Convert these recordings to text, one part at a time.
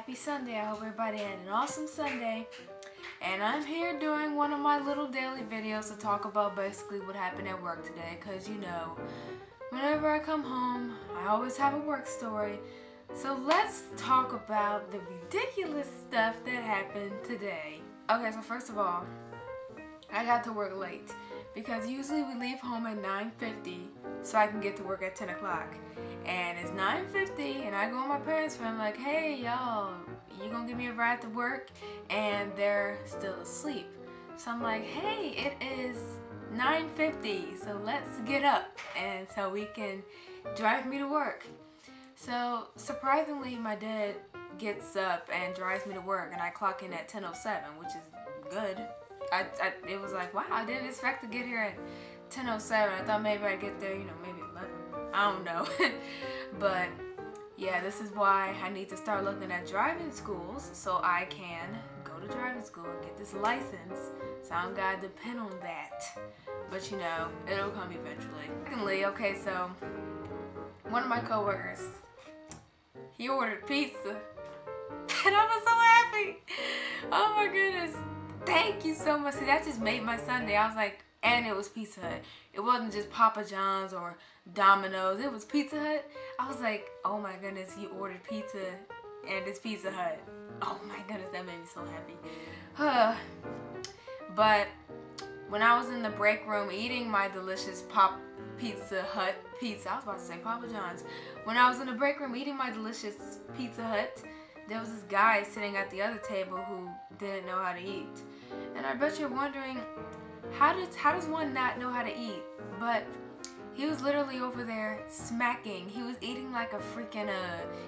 happy Sunday. I hope everybody had an awesome Sunday. And I'm here doing one of my little daily videos to talk about basically what happened at work today. Because, you know, whenever I come home, I always have a work story. So let's talk about the ridiculous stuff that happened today. Okay, so first of all, I got to work late. Because usually we leave home at 9:50 so I can get to work at 10 o'clock. And it's 9:50 and I go on my parents' phone like, hey y'all, you gonna give me a ride to work? And they're still asleep. So I'm like, hey, it is 9:50, so let's get up and so we can drive me to work. So surprisingly, my dad gets up and drives me to work, and I clock in at 10:07, which is good. It was like, wow, I didn't expect to get here at 10:07. I thought maybe I'd get there, you know, maybe 11. I don't know. But yeah, this is why I need to start looking at driving schools so I can go to driving school and get this license. So I don't gotta depend on that. But you know, it'll come eventually. Secondly, okay, so one of my coworkers, he ordered pizza. And I was so happy. Oh my goodness. Thank you so much. See, that just made my Sunday. I was like, and it was Pizza Hut. It wasn't just Papa John's or Domino's. It was Pizza Hut. I was like, oh my goodness, he ordered pizza and it's Pizza Hut. Oh my goodness, that made me so happy. But when I was in the break room eating my delicious Pizza Hut pizza, I was about to say Papa John's. When I was in the break room eating my delicious Pizza Hut, there was this guy sitting at the other table who didn't know how to eat. And I bet you're wondering, how does one not know how to eat? But he was literally over there smacking. He was eating like a freaking,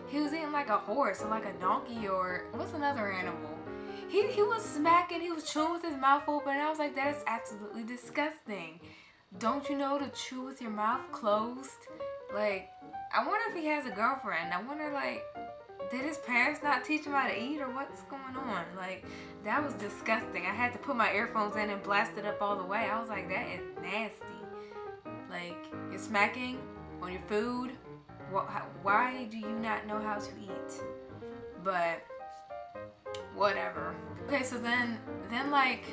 he was eating like a horse or like a donkey or what's another animal? He was smacking, he was chewing with his mouth open, and I was like, that is absolutely disgusting. Don't you know to chew with your mouth closed? Like, I wonder if he has a girlfriend. I wonder, like, did his parents not teach him how to eat or what's going on? Like, that was disgusting. I had to put my earphones in and blast it up all the way. I was like, that is nasty. Like, you're smacking on your food. Why do you not know how to eat? But whatever. Okay, so then like,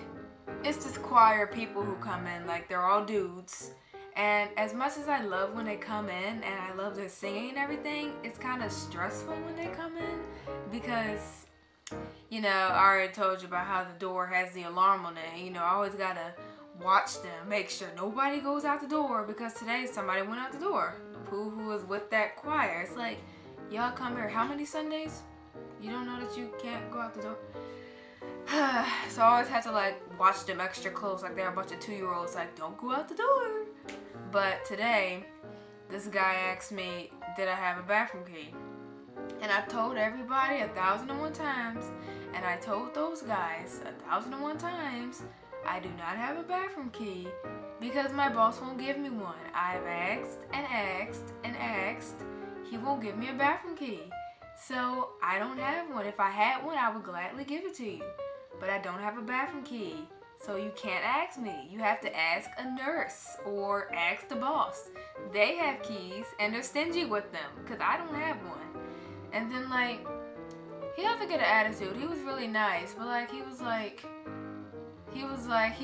it's this choir of people who come in. Like, they're all dudes. And as much as I love when they come in and I love their singing and everything, it's kind of stressful when they come in because, you know, I already told you about how the door has the alarm on it. You know, I always gotta watch them, make sure nobody goes out the door, because today somebody went out the door. Who was with that choir? It's like, y'all come here how many Sundays? You don't know that you can't go out the door? So I always have to like watch them extra close, like they're a bunch of 2-year-olds, like, don't go out the door. But today, this guy asked me, did I have a bathroom key? And I've told everybody 1,001 times, and I told those guys 1,001 times, I do not have a bathroom key because my boss won't give me one. I've asked and asked and asked. He won't give me a bathroom key. So I don't have one. If I had one, I would gladly give it to you. But I don't have a bathroom key. So you can't ask me. You have to ask a nurse or ask the boss. They have keys and they're stingy with them because I don't have one. And then like, he had to get an attitude. He was really nice, but like he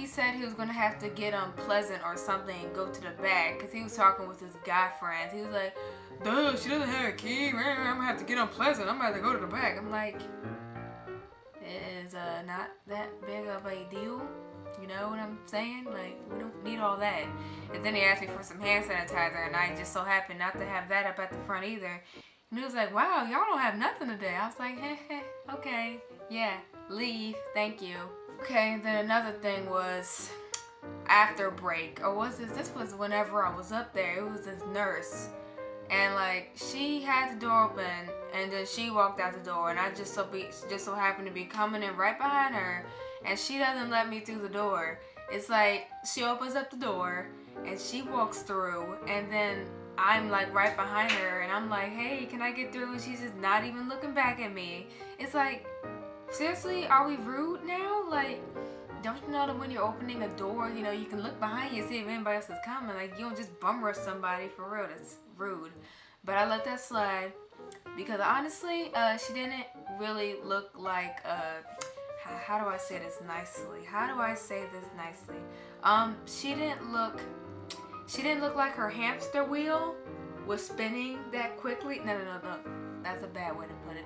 said he was gonna have to get unpleasant or something and go to the back because he was talking with his guy friends. He was like, duh, she doesn't have a key. I'm gonna have to get unpleasant. I'm gonna have to go to the back. I'm like, it is not that big of a deal. You know what I'm saying? Like, we don't need all that. And then he asked me for some hand sanitizer, and I just so happened not to have that up at the front either. And he was like, wow, y'all don't have nothing today. I was like, okay, yeah, leave, thank you. Okay, and then another thing was after break, or was this was whenever I was up there. It was this nurse, and like, she had the door open, and then she walked out the door, and I just so happened to be coming in right behind her, and she doesn't let me through the door. It's like, she opens up the door, and she walks through, and then I'm like right behind her, and I'm like, hey, can I get through? And she's just not even looking back at me. It's like, seriously, are we rude now? Like, don't you know that when you're opening a door, you know, you can look behind you and see if anybody else is coming. Like, you don't just bum rush somebody, for real. That's rude. But I let that slide. because honestly, she didn't really look like how do I say this nicely? How do I say this nicely? She didn't look like her hamster wheel was spinning that quickly. No. That's a bad way to put it.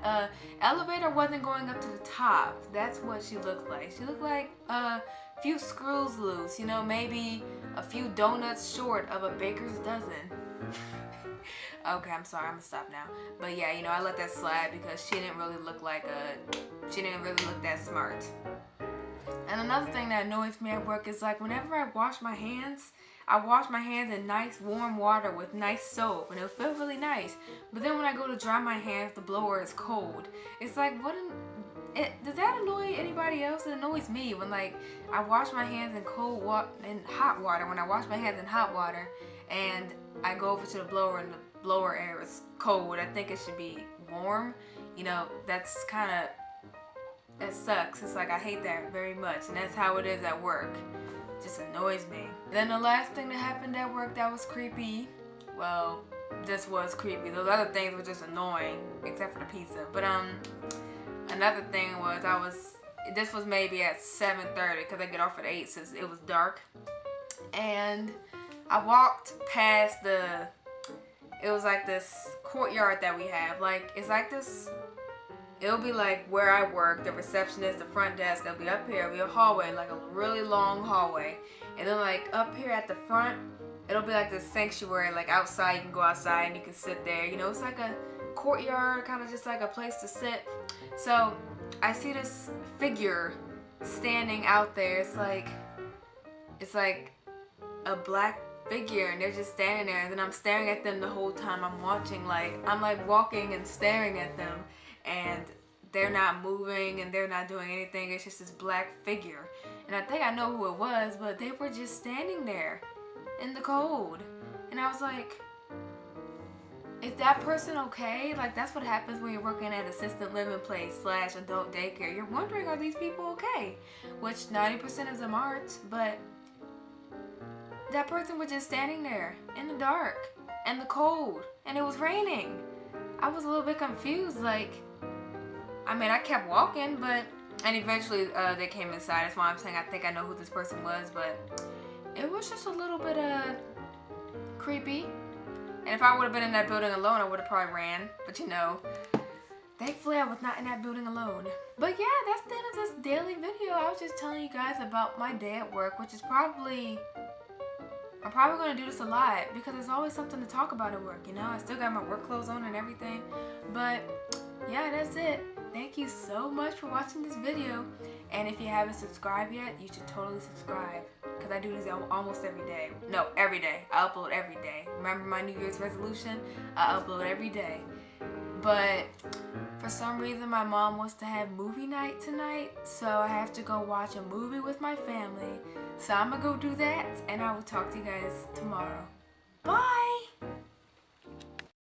Elevator wasn't going up to the top. That's what she looked like. She looked like a few screws loose, you know, maybe a few donuts short of a baker's dozen. Okay, I'm sorry, I'm gonna stop now. But yeah, you know, I let that slide because she didn't really look that smart. And another thing that annoys me at work is like whenever I wash my hands in nice warm water with nice soap and it'll feel really nice. But then when I go to dry my hands, the blower is cold. It's like, does that annoy anybody else? It annoys me when like I wash my hands in hot water. When I wash my hands in hot water and I go over to the blower and the blower air is cold, I think it should be warm. You know, that sucks. It's like I hate that very much, and that's how it is at work. It just annoys me. Then the last thing that happened at work that was creepy, well, this was creepy. Those other things were just annoying, except for the pizza. But another thing was this was maybe at 7:30 because I get off at 8 since it was dark, and I walked past it was like this courtyard that we have. Like it's like this. It'll be like where I work, the receptionist, the front desk, it'll be up here, it'll be a hallway, like a really long hallway. And then like up here at the front, it'll be like this sanctuary, like outside, you can go outside and you can sit there. You know, it's like a courtyard, kind of just like a place to sit. So I see this figure standing out there. It's like a black figure and they're just standing there, and then I'm staring at them the whole time. I'm walking and staring at them, and they're not moving and they're not doing anything. It's just this black figure, and I think I know who it was, but they were just standing there in the cold, and I was like, is that person okay? Like that's what happens when you're working at assisted living place / adult daycare. You're wondering, are these people okay? Which 90% of them aren't, but that person was just standing there in the dark and the cold, and it was raining. I was a little bit confused. Like, I mean, I kept walking, and eventually they came inside. That's why I'm saying I think I know who this person was, but it was just a little bit creepy. And if I would have been in that building alone, I would have probably ran. But you know, thankfully I was not in that building alone. But yeah, that's the end of this daily video. I was just telling you guys about my day at work, which is I'm probably going to do this a lot because there's always something to talk about at work, you know? I still got my work clothes on and everything. But yeah, that's it. Thank you so much for watching this video. And if you haven't subscribed yet, you should totally subscribe because I do this almost every day. No, every day. I upload every day. Remember my New Year's resolution? I upload every day. But for some reason, my mom wants to have movie night tonight, so I have to go watch a movie with my family. So I'm gonna go do that, and I will talk to you guys tomorrow. Bye!